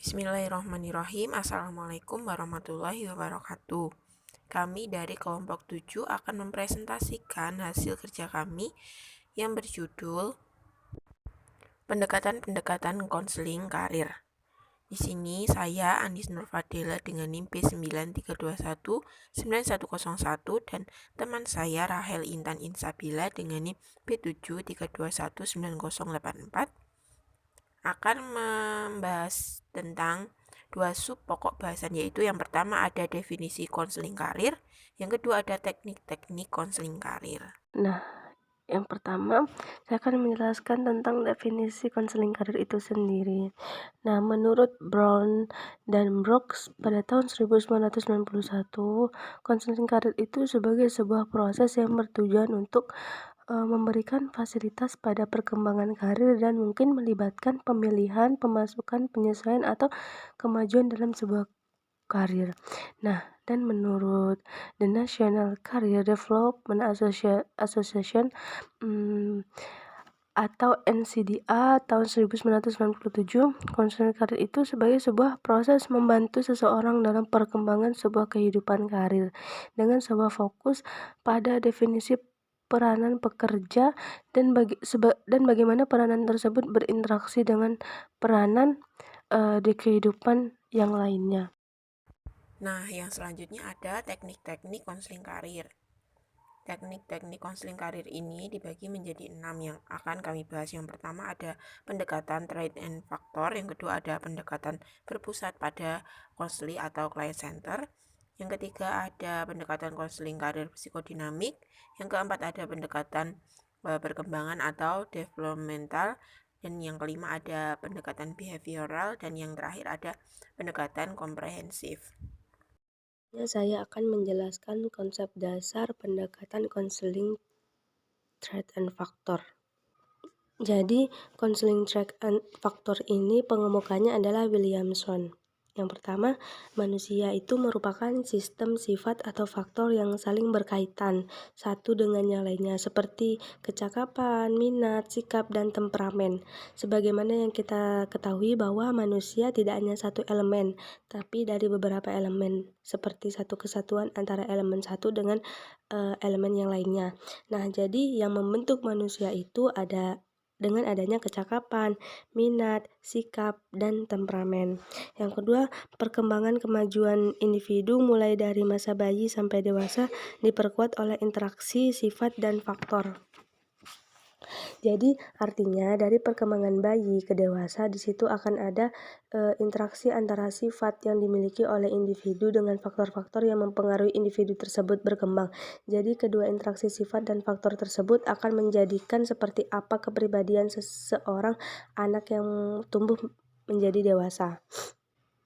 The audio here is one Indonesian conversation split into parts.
Bismillahirrahmanirrahim. Assalamualaikum warahmatullahi wabarakatuh. Kami dari kelompok 7 akan mempresentasikan hasil kerja kami yang berjudul Pendekatan-pendekatan konseling karir. Di sini saya Andis Nurfadila dengan NIM B93219101 dan teman saya Rahel Intan Insabila dengan NIM B73219084 akan membahas tentang dua sub pokok bahasan, yaitu yang pertama ada definisi konseling karir, yang kedua ada teknik-teknik konseling karir. Nah, yang pertama, saya akan menjelaskan tentang definisi konseling karir itu sendiri. Nah, menurut Brown dan Brooks pada tahun 1991, konseling karir itu sebagai sebuah proses yang bertujuan untuk memberikan fasilitas pada perkembangan karir dan mungkin melibatkan pemilihan, pemasukan, penyesuaian, atau kemajuan dalam sebuah karir. Nah, dan menurut The National Career Development Association atau NCDA tahun 1997, konseling karir itu sebagai sebuah proses membantu seseorang dalam perkembangan sebuah kehidupan karir dengan sebuah fokus pada definisi peranan pekerja dan bagaimana peranan tersebut berinteraksi dengan peranan di kehidupan yang lainnya. Nah, yang selanjutnya ada teknik-teknik konseling karir. Teknik-teknik konseling karir ini dibagi menjadi 6 yang akan kami bahas. Yang pertama ada pendekatan trade and factor, yang kedua ada pendekatan berpusat pada konseling atau client center, yang ketiga ada pendekatan konseling karir psikodinamik, yang keempat ada pendekatan perkembangan atau developmental, dan yang kelima ada pendekatan behavioral, dan yang terakhir ada pendekatan komprehensif. Saya akan menjelaskan konsep dasar pendekatan konseling trade and factor. Jadi, konseling trade and factor ini pengemukanya adalah Williamson. Yang pertama, manusia itu merupakan sistem sifat atau faktor yang saling berkaitan satu dengan yang lainnya, seperti kecakapan, minat, sikap, dan temperamen. Sebagaimana yang kita ketahui bahwa manusia tidak hanya satu elemen, tapi dari beberapa elemen, seperti satu kesatuan antara elemen satu dengan elemen yang lainnya. Nah, jadi yang membentuk manusia itu ada dengan adanya kecakapan, minat, sikap, dan temperamen. Yang kedua, perkembangan kemajuan individu mulai dari masa bayi sampai dewasa diperkuat oleh interaksi, sifat, dan faktor. Jadi artinya dari perkembangan bayi ke dewasa di situ akan ada interaksi antara sifat yang dimiliki oleh individu dengan faktor-faktor yang mempengaruhi individu tersebut berkembang. Jadi kedua interaksi sifat dan faktor tersebut akan menjadikan seperti apa kepribadian seseorang anak yang tumbuh menjadi dewasa.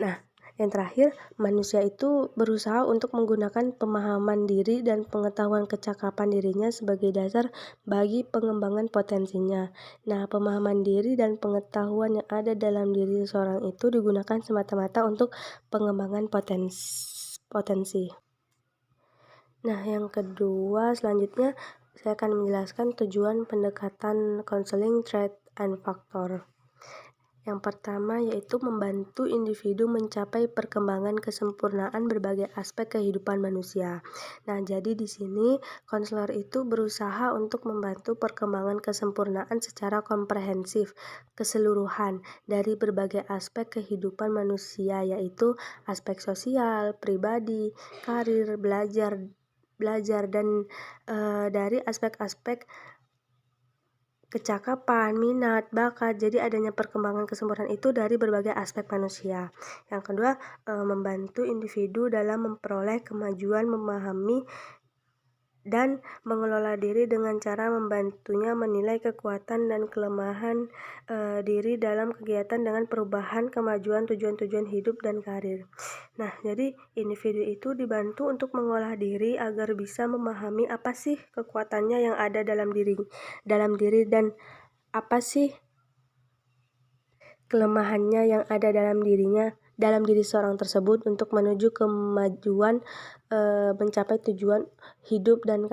Nah, yang terakhir, manusia itu berusaha untuk menggunakan pemahaman diri dan pengetahuan kecakapan dirinya sebagai dasar bagi pengembangan potensinya. Nah, pemahaman diri dan pengetahuan yang ada dalam diri seseorang itu digunakan semata-mata untuk pengembangan potensi. Nah, yang kedua, selanjutnya saya akan menjelaskan tujuan pendekatan konseling trade and factor. Yang pertama yaitu membantu individu mencapai perkembangan kesempurnaan berbagai aspek kehidupan manusia. Nah, jadi di sini konselor itu berusaha untuk membantu perkembangan kesempurnaan secara komprehensif, keseluruhan dari berbagai aspek kehidupan manusia, yaitu aspek sosial, pribadi, karir, belajar dan dari aspek-aspek kecakapan, minat, bakat. Jadi adanya perkembangan kesempurnaan itu dari berbagai aspek manusia. Yang kedua, membantu individu dalam memperoleh kemajuan, memahami dan mengelola diri dengan cara membantunya menilai kekuatan dan kelemahan diri dalam kegiatan dengan perubahan, kemajuan, tujuan-tujuan hidup dan karir. Nah, jadi individu itu dibantu untuk mengolah diri agar bisa memahami apa sih kekuatannya yang ada dalam diri dan apa sih kelemahannya yang ada dalam diri seorang tersebut untuk menuju kemajuan mencapai tujuan hidup dan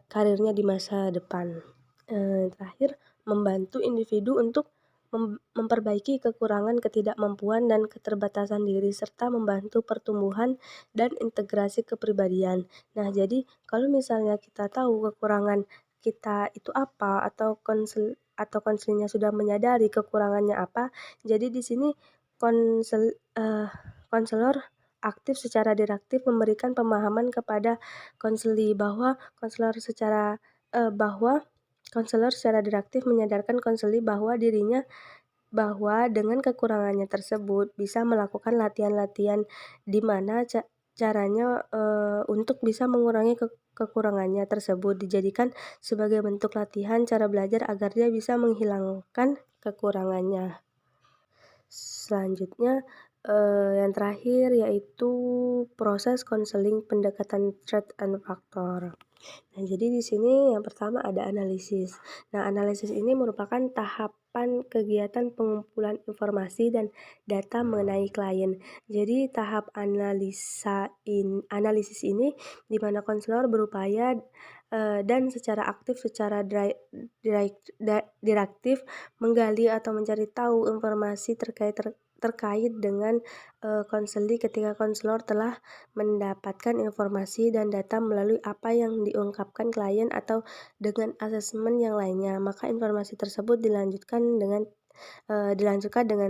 karirnya di masa depan. Terakhir, membantu individu untuk memperbaiki kekurangan, ketidakmampuan, dan keterbatasan diri, serta membantu pertumbuhan dan integrasi kepribadian. Nah, jadi kalau misalnya kita tahu kekurangan kita itu apa, atau konselingnya sudah menyadari kekurangannya apa, jadi di sini konselor aktif secara direktif memberikan pemahaman kepada konseli bahwa konselor secara direktif menyadarkan konseli bahwa dengan kekurangannya tersebut bisa melakukan latihan-latihan di mana caranya untuk bisa mengurangi kekurangannya tersebut dijadikan sebagai bentuk latihan cara belajar agar dia bisa menghilangkan kekurangannya. Selanjutnya, yang terakhir yaitu proses konseling pendekatan threat and factor. Nah, jadi di sini yang pertama ada analisis. Nah, analisis ini merupakan tahapan kegiatan pengumpulan informasi dan data mengenai klien. Jadi tahap analisis ini di mana konselor berupaya dan secara aktif, secara direktif menggali atau mencari tahu informasi terkait dengan konseli ketika konselor telah mendapatkan informasi dan data melalui apa yang diungkapkan klien atau dengan asesmen yang lainnya, maka informasi tersebut dilanjutkan dengan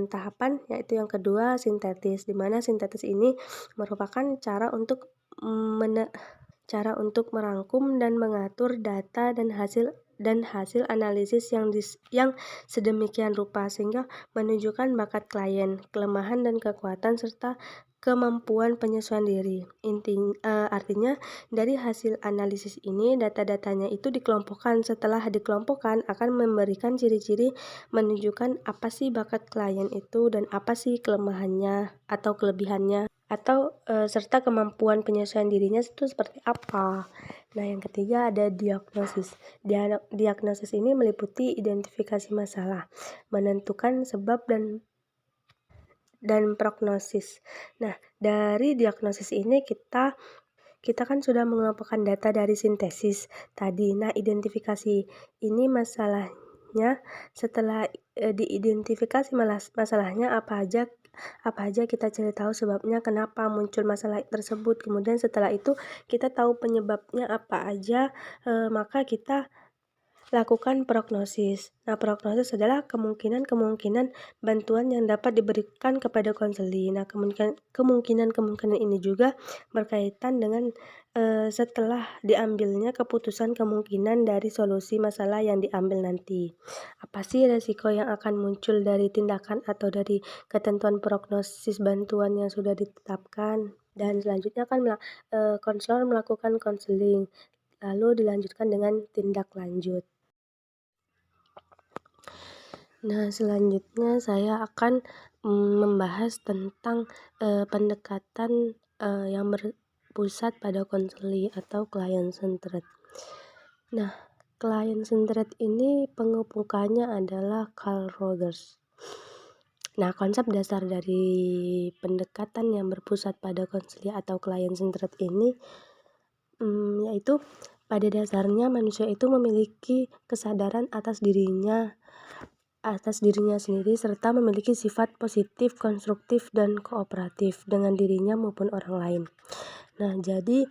tahapan yaitu yang kedua, sintetis, di mana sintetis ini merupakan cara untuk merangkum dan mengatur data dan hasil analisis yang sedemikian rupa sehingga menunjukkan bakat klien, kelemahan dan kekuatan serta kemampuan penyesuaian diri. Artinya dari hasil analisis ini data-datanya itu dikelompokkan. Setelah dikelompokkan akan memberikan ciri-ciri menunjukkan apa sih bakat klien itu dan apa sih kelemahannya atau kelebihannya atau serta kemampuan penyesuaian dirinya itu seperti apa. Nah, yang ketiga ada diagnosis. Diagnosis ini meliputi identifikasi masalah, menentukan sebab dan prognosis. Nah, dari diagnosis ini kita kan sudah mengelompokkan data dari sintesis tadi. Nah, identifikasi ini masalahnya setelah diidentifikasi masalahnya apa aja kita cari tahu sebabnya kenapa muncul masalah tersebut. Kemudian setelah itu kita tahu penyebabnya apa aja, maka kita lakukan prognosis. Nah, prognosis adalah kemungkinan bantuan yang dapat diberikan kepada konseli. Nah, kemungkinan ini juga berkaitan dengan setelah diambilnya keputusan kemungkinan dari solusi masalah yang diambil nanti. Apa sih resiko yang akan muncul dari tindakan atau dari ketentuan prognosis bantuan yang sudah ditetapkan? Dan selanjutnya kan konselor melakukan konseling, lalu dilanjutkan dengan tindak lanjut. Nah, selanjutnya saya akan membahas tentang pendekatan yang berpusat pada konseli atau client-centered. Nah, client-centered ini pengemukaannya adalah Carl Rogers. Nah, konsep dasar dari pendekatan yang berpusat pada konseli atau client-centered ini yaitu pada dasarnya manusia itu memiliki kesadaran atas dirinya sendiri serta memiliki sifat positif, konstruktif, dan kooperatif dengan dirinya maupun orang lain. Nah, jadi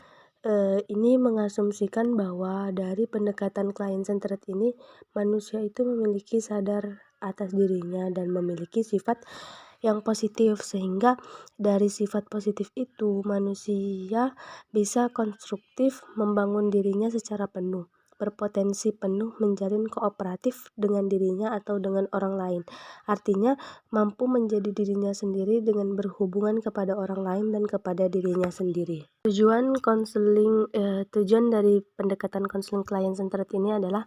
ini mengasumsikan bahwa dari pendekatan client-centered ini manusia itu memiliki sadar atas dirinya dan memiliki sifat yang positif sehingga dari sifat positif itu manusia bisa konstruktif membangun dirinya secara penuh, berpotensi penuh menjalin kooperatif dengan dirinya atau dengan orang lain. Artinya mampu menjadi dirinya sendiri dengan berhubungan kepada orang lain dan kepada dirinya sendiri. Tujuan dari pendekatan konseling client-centered ini adalah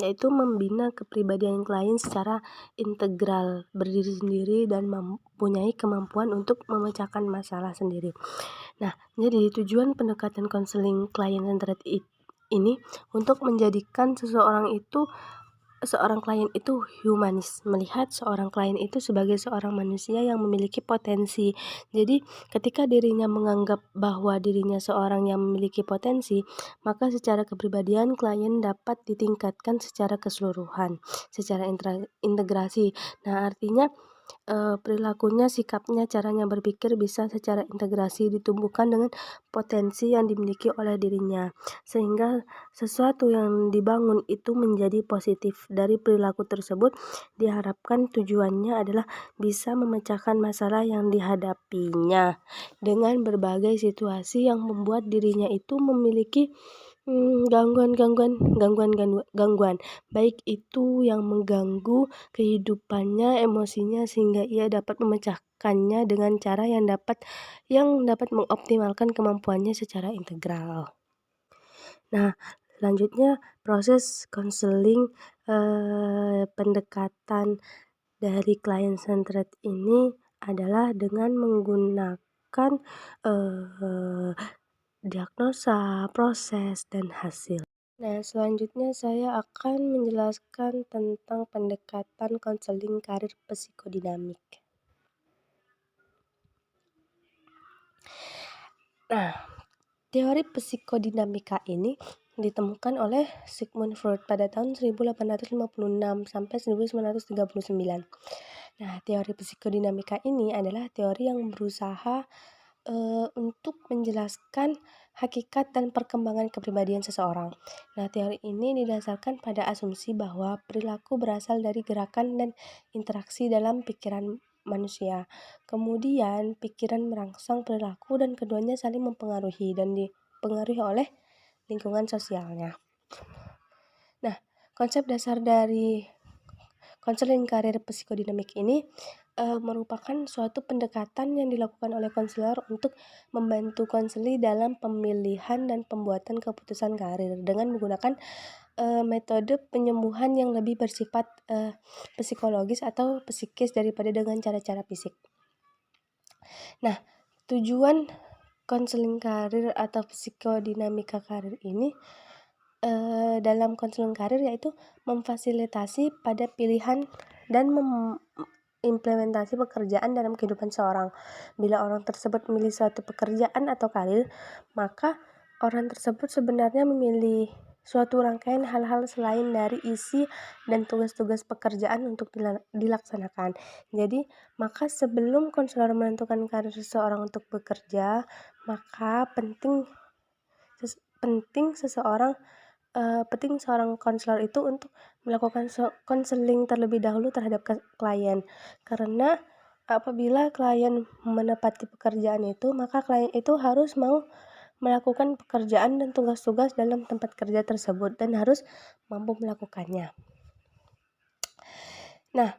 yaitu membina kepribadian klien secara integral, berdiri sendiri dan mempunyai kemampuan untuk memecahkan masalah sendiri. Nah, jadi tujuan pendekatan konseling client-centered ini untuk menjadikan seseorang itu seorang klien itu humanis, melihat seorang klien itu sebagai seorang manusia yang memiliki potensi. Jadi ketika dirinya menganggap bahwa dirinya seorang yang memiliki potensi, maka secara kepribadian klien dapat ditingkatkan secara keseluruhan, secara integrasi. Nah, artinya perilakunya, sikapnya, caranya berpikir bisa secara integrasi ditumbuhkan dengan potensi yang dimiliki oleh dirinya. Sehingga sesuatu yang dibangun itu menjadi positif. Dari perilaku tersebut diharapkan tujuannya adalah bisa memecahkan masalah yang dihadapinya dengan berbagai situasi yang membuat dirinya itu memiliki gangguan, baik itu yang mengganggu kehidupannya, emosinya, sehingga ia dapat memecahkannya dengan cara yang dapat mengoptimalkan kemampuannya secara integral. Nah, selanjutnya proses konseling, pendekatan dari client centered ini adalah dengan menggunakan, diagnosa, proses, dan hasil. Nah, selanjutnya saya akan menjelaskan tentang pendekatan konseling karir psikodinamik. Nah, teori psikodinamika ini ditemukan oleh Sigmund Freud pada tahun 1856 sampai 1939. Nah, teori psikodinamika ini adalah teori yang berusaha untuk menjelaskan hakikat dan perkembangan kepribadian seseorang. Nah, teori ini didasarkan pada asumsi bahwa perilaku berasal dari gerakan dan interaksi dalam pikiran manusia. Kemudian, pikiran merangsang perilaku dan keduanya saling mempengaruhi dan dipengaruhi oleh lingkungan sosialnya. Nah, konsep dasar dari konseling karir psikodinamik ini merupakan suatu pendekatan yang dilakukan oleh konselor untuk membantu konseli dalam pemilihan dan pembuatan keputusan karir dengan menggunakan metode penyembuhan yang lebih bersifat psikologis atau psikis daripada dengan cara-cara fisik. Nah, tujuan konseling karir atau psikodinamika karir ini dalam konseling karir yaitu memfasilitasi pada pilihan dan implementasi pekerjaan dalam kehidupan seorang. Bila orang tersebut memilih suatu pekerjaan atau karir, maka orang tersebut sebenarnya memilih suatu rangkaian hal-hal selain dari isi dan tugas-tugas pekerjaan untuk dilaksanakan. Jadi, maka sebelum konselor menentukan karir seseorang untuk bekerja, maka penting seorang konselor itu untuk melakukan konseling terlebih dahulu terhadap klien, karena apabila klien menepati pekerjaan itu, maka klien itu harus mau melakukan pekerjaan dan tugas-tugas dalam tempat kerja tersebut dan harus mampu melakukannya. Nah,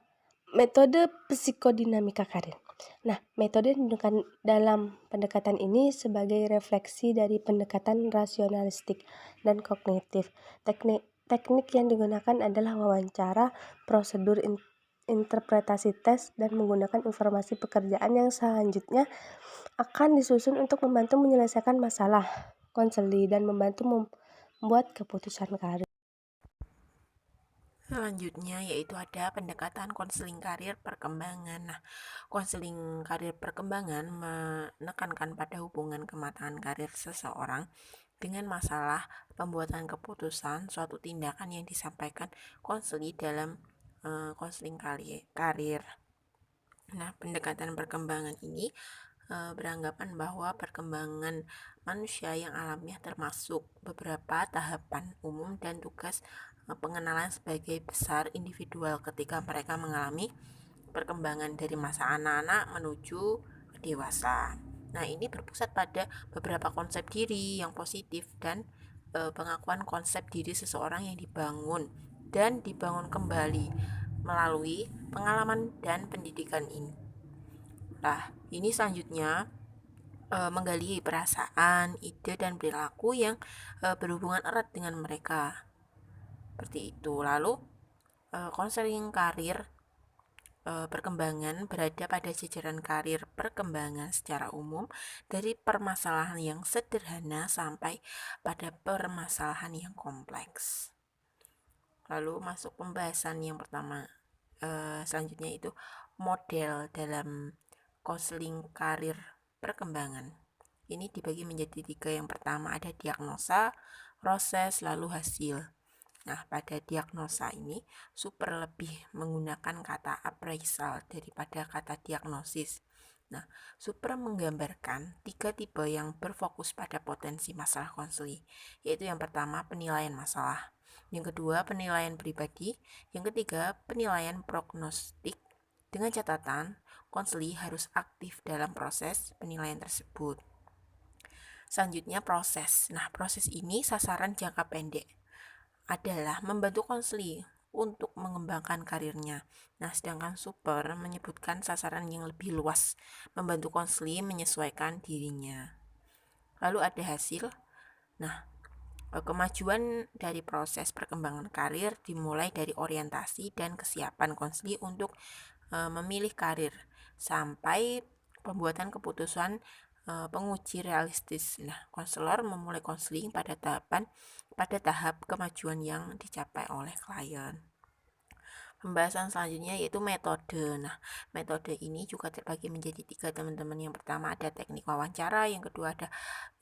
metode psikodinamika karir. Nah, metode dalam pendekatan ini sebagai refleksi dari pendekatan rasionalistik dan kognitif. Teknik yang digunakan adalah wawancara, prosedur interpretasi tes, dan menggunakan informasi pekerjaan yang selanjutnya akan disusun untuk membantu menyelesaikan masalah konseli dan membantu membuat keputusan karir. Selanjutnya yaitu ada pendekatan konseling karir perkembangan. Nah, konseling karir perkembangan menekankan pada hubungan kematangan karir seseorang dengan masalah pembuatan keputusan suatu tindakan yang disampaikan konseli dalam konseling karir. Nah, pendekatan perkembangan ini beranggapan bahwa perkembangan manusia yang alamiah termasuk beberapa tahapan umum dan tugas pengenalan sebagai besar individual ketika mereka mengalami perkembangan dari masa anak-anak menuju dewasa. Nah, ini berpusat pada beberapa konsep diri yang positif dan pengakuan konsep diri seseorang yang dibangun kembali melalui pengalaman dan pendidikan ini. Nah, ini selanjutnya menggali perasaan, ide, dan perilaku yang berhubungan erat dengan mereka. Seperti itu. Lalu, konseling karir perkembangan berada pada jajaran karir perkembangan secara umum dari permasalahan yang sederhana sampai pada permasalahan yang kompleks. Lalu masuk pembahasan yang pertama. Selanjutnya itu model dalam konseling karir perkembangan. Ini dibagi menjadi 3. Yang pertama ada diagnosa, proses, lalu hasil. Nah, pada diagnosa ini super lebih menggunakan kata appraisal daripada kata diagnosis. Nah, super menggambarkan 3 tipe yang berfokus pada potensi masalah konseling, yaitu yang pertama penilaian masalah, yang kedua penilaian pribadi, yang ketiga penilaian prognostik, dengan catatan konseling harus aktif dalam proses penilaian tersebut. Selanjutnya proses. Nah, proses ini sasaran jangka pendek adalah membantu konseling untuk mengembangkan karirnya. Nah, sedangkan super menyebutkan sasaran yang lebih luas, membantu konseling menyesuaikan dirinya. Lalu ada hasil. Nah, kemajuan dari proses perkembangan karir dimulai dari orientasi dan kesiapan konseling untuk memilih karir sampai pembuatan keputusan penguji realistis. Nah, konselor memulai konseling pada tahap kemajuan yang dicapai oleh klien. Pembahasan selanjutnya yaitu metode. Nah, metode ini juga terbagi menjadi 3, teman-teman. Yang pertama ada teknik wawancara, yang kedua ada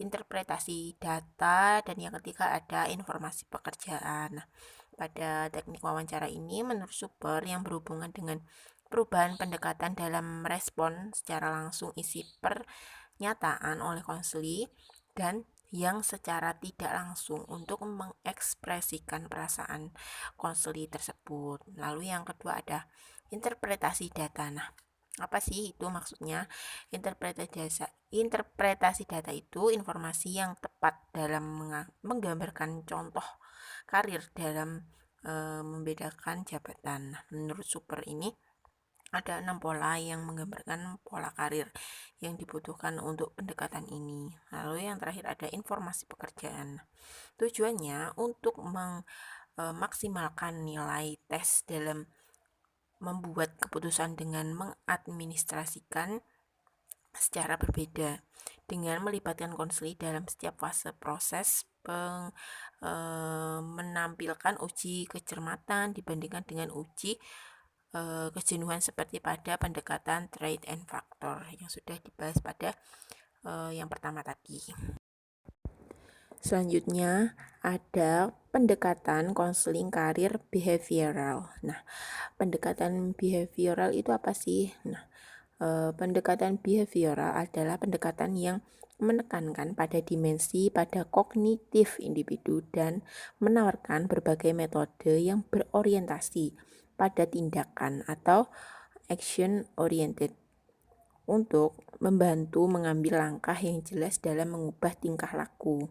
interpretasi data, dan yang ketiga ada informasi pekerjaan. Nah, pada teknik wawancara ini menurut super yang berhubungan dengan perubahan pendekatan dalam respon secara langsung isi pernyataan oleh konseling dan yang secara tidak langsung untuk mengekspresikan perasaan konseling tersebut. Lalu yang kedua ada interpretasi data. Nah, apa sih itu maksudnya? Interpretasi data itu informasi yang tepat dalam menggambarkan contoh karir dalam membedakan jabatan. Nah, menurut super ini ada 6 pola yang menggambarkan pola karir yang dibutuhkan untuk pendekatan ini. Lalu yang terakhir ada informasi pekerjaan. Tujuannya untuk memaksimalkan nilai tes dalam membuat keputusan dengan mengadministrasikan secara berbeda dengan melibatkan konseling dalam setiap fase proses menampilkan uji kecermatan dibandingkan dengan uji kejenuhan seperti pada pendekatan trade and factor yang sudah dibahas pada yang pertama tadi. Selanjutnya ada pendekatan konseling karir behavioral. Nah, pendekatan behavioral itu apa sih? Nah, pendekatan behavioral adalah pendekatan yang menekankan pada dimensi pada kognitif individu dan menawarkan berbagai metode yang berorientasi pada tindakan atau action oriented untuk membantu mengambil langkah yang jelas dalam mengubah tingkah laku.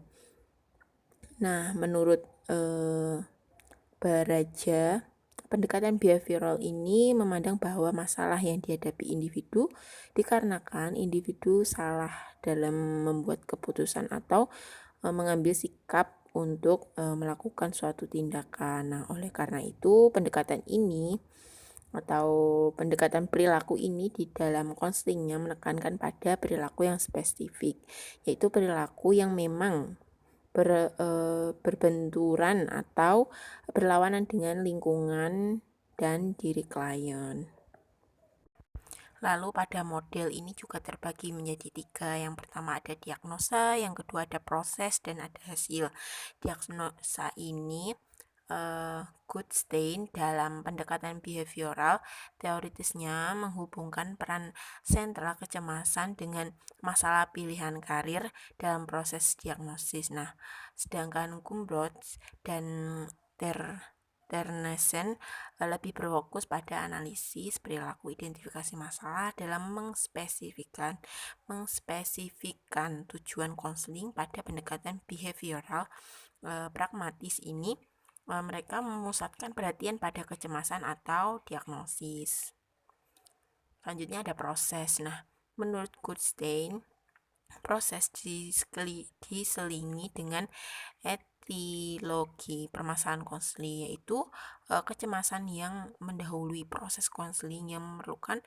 Nah, menurut Baraja, pendekatan behavioral ini memandang bahwa masalah yang dihadapi individu dikarenakan individu salah dalam membuat keputusan atau mengambil sikap untuk melakukan suatu tindakan. Nah, oleh karena itu pendekatan ini atau pendekatan perilaku ini di dalam konselingnya menekankan pada perilaku yang spesifik, yaitu perilaku yang memang berbenturan atau berlawanan dengan lingkungan dan diri klien. Lalu pada model ini juga terbagi menjadi 3. Yang pertama ada diagnosa, yang kedua ada proses, dan ada hasil. Diagnosa ini Goodstein dalam pendekatan behavioral teoritisnya menghubungkan peran sentral kecemasan dengan masalah pilihan karir dalam proses diagnosis. Nah, sedangkan Gumbrot dan Ternesen lebih berfokus pada analisis perilaku identifikasi masalah dalam mengspesifikkan tujuan konseling. Pada pendekatan behavioral pragmatis ini mereka memusatkan perhatian pada kecemasan atau diagnosis. Selanjutnya ada proses. Nah, menurut Goodstein, proses diselingi dengan etiologi permasalahan konseling, yaitu kecemasan yang mendahului proses konseling yang memerlukan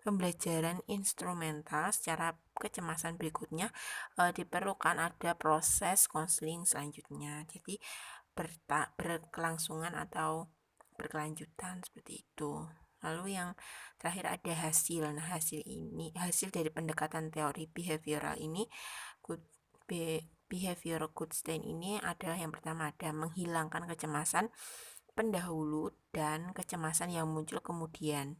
pembelajaran instrumental. Secara kecemasan berikutnya diperlukan ada proses konseling selanjutnya. Jadi berkelangsungan atau berkelanjutan seperti itu. Lalu yang terakhir ada hasil. Nah, hasil dari pendekatan teori behavioral ini, behavior Goodstein ini adalah yang pertama ada menghilangkan kecemasan pendahulu dan kecemasan yang muncul kemudian.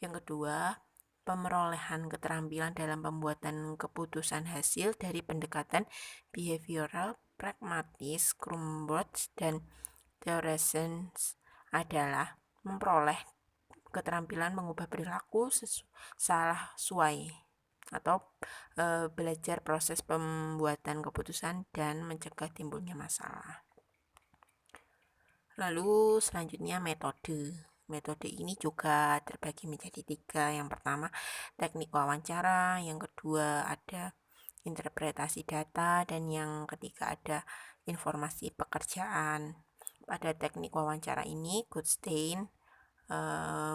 Yang kedua, pemerolehan keterampilan dalam pembuatan keputusan hasil dari pendekatan behavioral, pragmatis, Crumbots, dan Theoretions adalah memperoleh keterampilan mengubah perilaku salah sesuai atau belajar proses pembuatan keputusan dan mencegah timbulnya masalah. Lalu selanjutnya metode. Metode ini juga terbagi menjadi 3. Yang pertama teknik wawancara, yang kedua ada interpretasi data, dan yang ketiga ada informasi pekerjaan. Pada teknik wawancara ini, Goodstein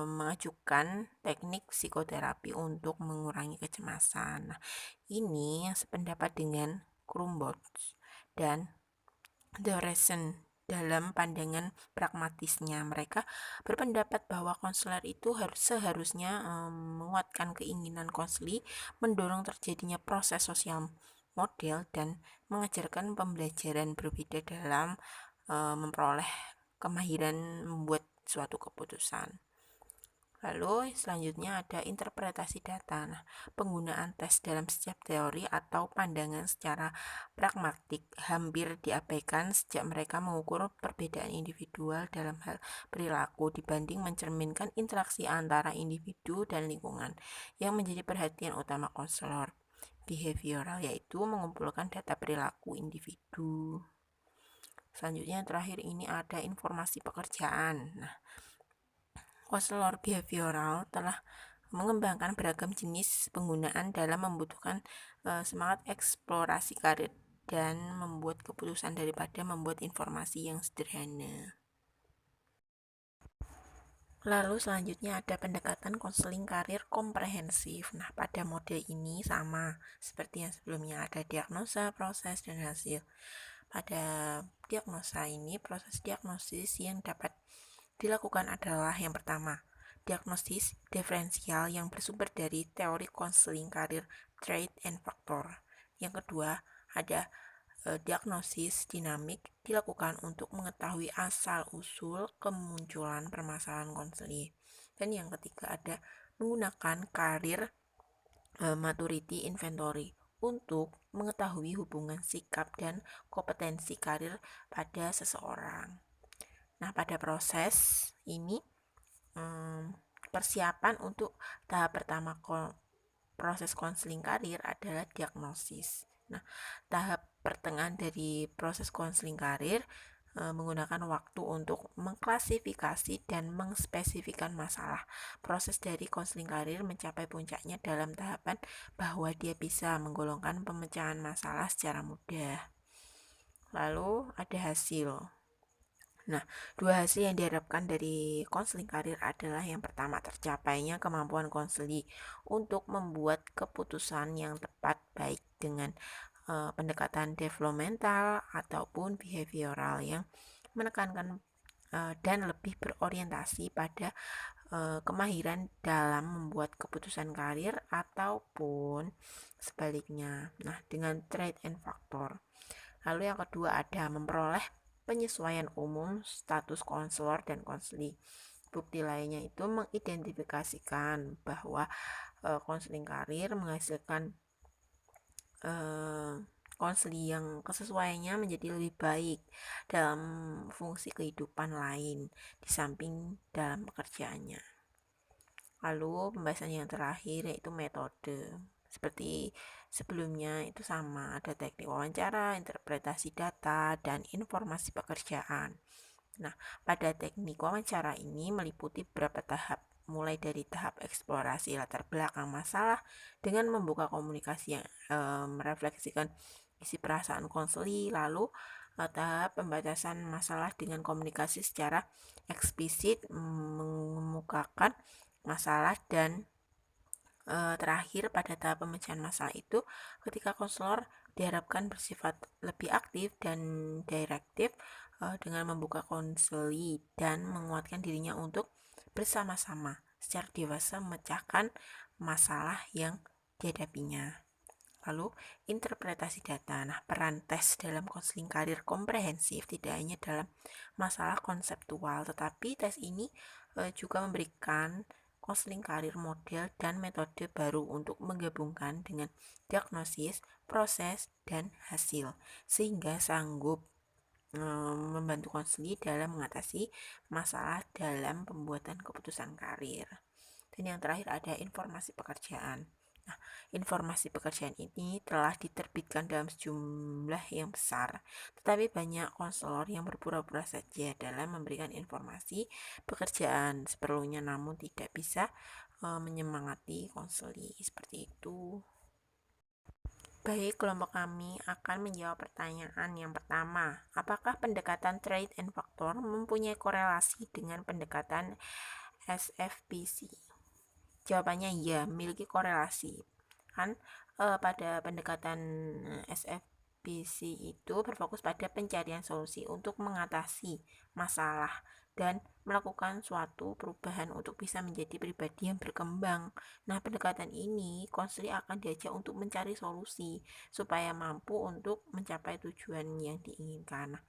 mengajukan teknik psikoterapi untuk mengurangi kecemasan. Nah, ini sependapat dengan Crumbots dan Thoreau. Dalam pandangan pragmatisnya, mereka berpendapat bahwa konselor itu seharusnya menguatkan keinginan konseli, mendorong terjadinya proses sosial model, dan mengajarkan pembelajaran berbeda dalam memperoleh kemahiran membuat suatu keputusan. Lalu selanjutnya ada interpretasi data. Nah, penggunaan tes dalam setiap teori atau pandangan secara pragmatik hampir diabaikan sejak mereka mengukur perbedaan individual dalam hal perilaku dibanding mencerminkan interaksi antara individu dan lingkungan yang menjadi perhatian utama konselor behavioral, yaitu mengumpulkan data perilaku individu. Selanjutnya terakhir ini ada informasi pekerjaan. Nah, konselor behavioral telah mengembangkan beragam jenis penggunaan dalam membutuhkan semangat eksplorasi karir dan membuat keputusan daripada membuat informasi yang sederhana. Lalu selanjutnya ada pendekatan konseling karir komprehensif. Nah, pada model ini sama seperti yang sebelumnya, ada diagnosa, proses, dan hasil. Pada diagnosa ini, proses diagnosis yang dapat dilakukan adalah yang pertama, diagnosis diferensial yang bersumber dari teori konseling karir trait and factor. Yang kedua, ada diagnosis dinamik dilakukan untuk mengetahui asal-usul kemunculan permasalahan konseling. Dan yang ketiga ada menggunakan karir maturity inventory untuk mengetahui hubungan sikap dan kompetensi karir pada seseorang. Nah, pada proses ini persiapan untuk tahap pertama proses konseling karir adalah diagnosis. Nah, tahap pertengahan dari proses konseling karir menggunakan waktu untuk mengklasifikasi dan mengspesifikkan masalah. Proses dari konseling karir mencapai puncaknya dalam tahapan bahwa dia bisa menggolongkan pemecahan masalah secara mudah. Lalu ada hasil. Nah, 2 hasil yang diharapkan dari konseling karir adalah yang pertama, tercapainya kemampuan konseli untuk membuat keputusan yang tepat baik dengan pendekatan developmental ataupun behavioral yang menekankan dan lebih berorientasi pada kemahiran dalam membuat keputusan karir ataupun sebaliknya. Nah, dengan trait and factor. Lalu yang kedua ada memperoleh penyesuaian umum status konselor dan konseli. Bukti lainnya itu mengidentifikasikan bahwa konseling karir menghasilkan konseli yang kesesuaiannya menjadi lebih baik dalam fungsi kehidupan lain di samping dalam pekerjaannya. Lalu pembahasan yang terakhir yaitu metode. Seperti sebelumnya itu sama, ada teknik wawancara, interpretasi data, dan informasi pekerjaan. Nah, pada teknik wawancara ini meliputi beberapa tahap, mulai dari tahap eksplorasi latar belakang masalah dengan membuka komunikasi yang merefleksikan isi perasaan konseli, lalu tahap pembatasan masalah dengan komunikasi secara eksplisit mengemukakan masalah, dan terakhir pada tahap pemecahan masalah itu ketika konselor diharapkan bersifat lebih aktif dan direktif dengan membuka konseli dan menguatkan dirinya untuk bersama-sama secara dewasa memecahkan masalah yang dihadapinya. Lalu, interpretasi data. Nah, peran tes dalam konseling karir komprehensif tidak hanya dalam masalah konseptual, tetapi tes ini juga memberikan konseling karir model dan metode baru untuk menggabungkan dengan diagnosis, proses, dan hasil, sehingga sanggup membantu konseli dalam mengatasi masalah dalam pembuatan keputusan karir. Dan yang terakhir ada informasi pekerjaan. Nah, informasi pekerjaan ini telah diterbitkan dalam sejumlah yang besar, tetapi banyak konselor yang berpura-pura saja dalam memberikan informasi pekerjaan seperlunya, namun tidak bisa menyemangati konseli seperti itu. Baik, kelompok kami akan menjawab pertanyaan yang pertama. Apakah pendekatan trade and factor mempunyai korelasi dengan pendekatan SFPC? Jawabannya iya, memiliki korelasi. Kan pada pendekatan SFPC itu berfokus pada pencarian solusi untuk mengatasi masalah dan melakukan suatu perubahan untuk bisa menjadi pribadi yang berkembang. Nah, pendekatan ini konseli akan diajak untuk mencari solusi supaya mampu untuk mencapai tujuan yang diinginkan. Nah,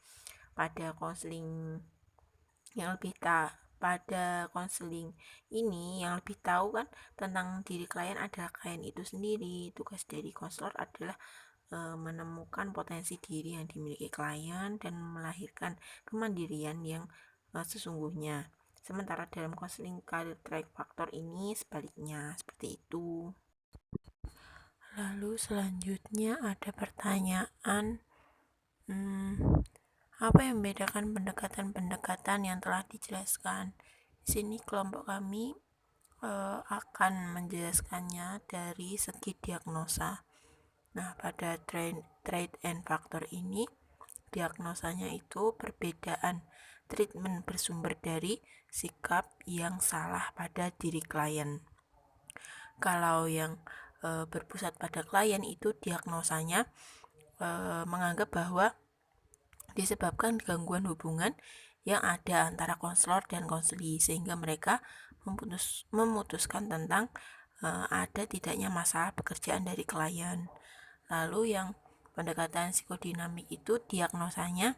pada konseling yang lebih pada konseling ini yang lebih tahu kan tentang diri klien adalah klien itu sendiri. Tugas dari konselor adalah menemukan potensi diri yang dimiliki klien dan melahirkan kemandirian yang sesungguhnya. Sementara dalam konseling karir track faktor ini sebaliknya seperti itu. Lalu selanjutnya ada pertanyaan, apa yang membedakan pendekatan-pendekatan yang telah dijelaskan? Di sini kelompok kami akan menjelaskannya dari segi diagnosa. Nah, pada trade and factor ini, diagnosanya itu perbedaan treatment bersumber dari sikap yang salah pada diri klien. Kalau yang berpusat pada klien itu diagnosanya menganggap bahwa disebabkan gangguan hubungan yang ada antara konselor dan konseli, sehingga mereka memutuskan tentang ada tidaknya masalah pekerjaan dari klien. Lalu yang pendekatan psikodinamik itu diagnosanya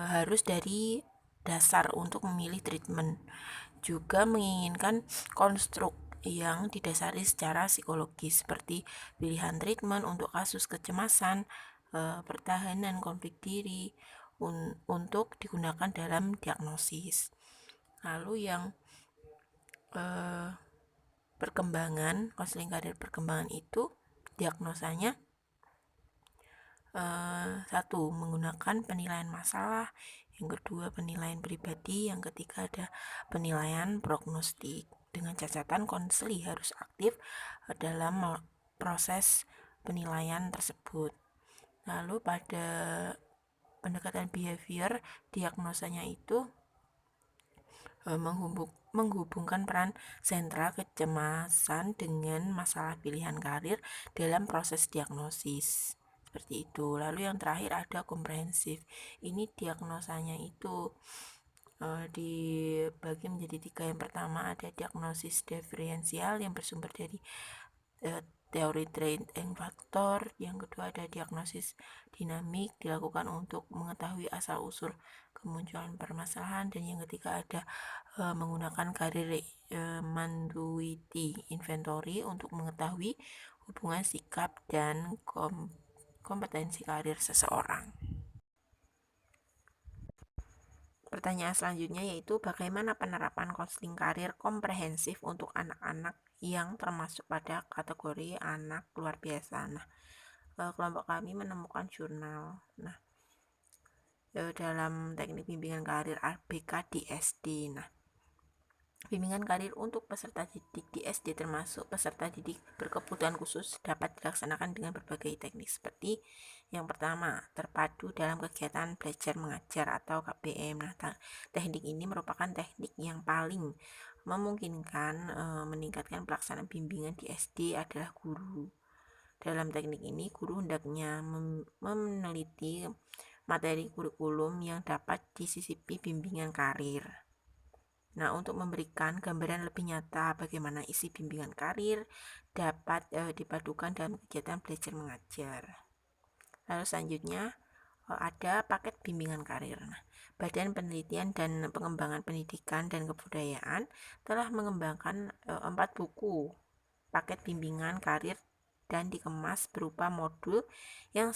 harus dari dasar untuk memilih treatment, juga menginginkan konstruk yang didasari secara psikologis seperti pilihan treatment untuk kasus kecemasan, pertahanan, konflik diri untuk digunakan dalam diagnosis. Lalu yang perkembangan, konseling karir perkembangan itu diagnosanya satu, menggunakan penilaian masalah, yang kedua penilaian pribadi, yang ketiga ada penilaian prognostik. Dengan catatan konseli harus aktif dalam proses penilaian tersebut. Lalu pada pendekatan behavior, diagnosanya itu menghubungkan peran sentral kecemasan dengan masalah pilihan karir dalam proses diagnosis. Seperti itu. Lalu yang terakhir ada komprehensif. Ini diagnosanya itu dibagi menjadi 3. Yang pertama ada diagnosis diferensial yang bersumber dari teori trade and factor. Yang kedua ada diagnosis dinamik dilakukan untuk mengetahui asal-usul kemunculan permasalahan. Dan yang ketiga ada menggunakan karir Manduity Inventory untuk mengetahui hubungan sikap dan kompetensi karir seseorang. Pertanyaan selanjutnya yaitu bagaimana penerapan konseling karir komprehensif untuk anak-anak yang termasuk pada kategori anak luar biasa. Nah, kelompok kami menemukan jurnal. Nah, dalam teknik bimbingan karir ABK di SD. Nah, bimbingan karir untuk peserta didik di SD termasuk peserta didik berkebutuhan khusus dapat dilaksanakan dengan berbagai teknik seperti yang pertama, terpadu dalam kegiatan belajar mengajar atau KBM. Nah, teknik ini merupakan teknik yang paling memungkinkan meningkatkan pelaksanaan bimbingan di SD adalah guru. Dalam teknik ini, guru hendaknya meneliti materi kurikulum yang dapat disisipi bimbingan karir. Nah, untuk memberikan gambaran lebih nyata bagaimana isi bimbingan karir dapat dipadukan dalam kegiatan belajar mengajar. Lalu selanjutnya ada paket bimbingan karir. Nah, Badan Penelitian dan Pengembangan Pendidikan dan Kebudayaan telah mengembangkan 4 buku paket bimbingan karir dan dikemas berupa modul yang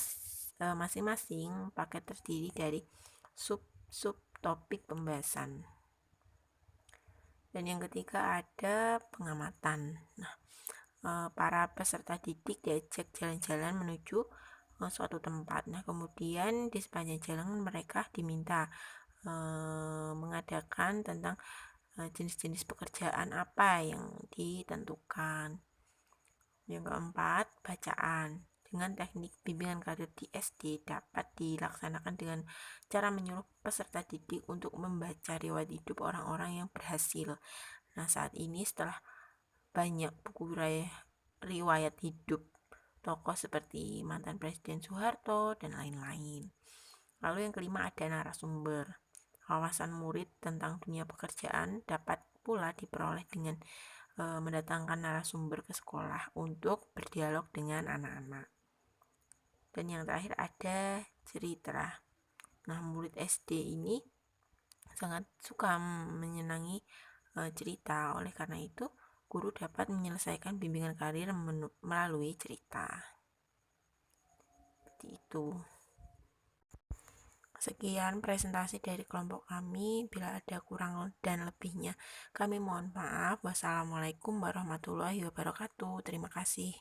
masing-masing paket terdiri dari sub-topik pembahasan. Dan yang ketiga ada pengamatan. Nah, para peserta didik diajak jalan-jalan menuju suatu tempat. Nah, kemudian di sepanjang jalan mereka diminta mengadakan tentang jenis-jenis pekerjaan apa yang ditentukan. Yang keempat, bacaan. Dengan teknik bimbingan karir di SD dapat dilaksanakan dengan cara menyuruh peserta didik untuk membaca riwayat hidup orang-orang yang berhasil. Nah, saat ini setelah banyak buku riwayat hidup tokoh seperti mantan Presiden Soeharto dan lain-lain. Lalu yang kelima ada narasumber. Wawasan murid tentang dunia pekerjaan dapat pula diperoleh dengan mendatangkan narasumber ke sekolah untuk berdialog dengan anak-anak. Dan yang terakhir ada cerita. Nah, murid SD ini sangat suka menyenangi cerita. Oleh karena itu, guru dapat menyelesaikan bimbingan karir melalui cerita. Seperti itu. Sekian presentasi dari kelompok kami. Bila ada kurang dan lebihnya, kami mohon maaf. Wassalamualaikum warahmatullahi wabarakatuh. Terima kasih.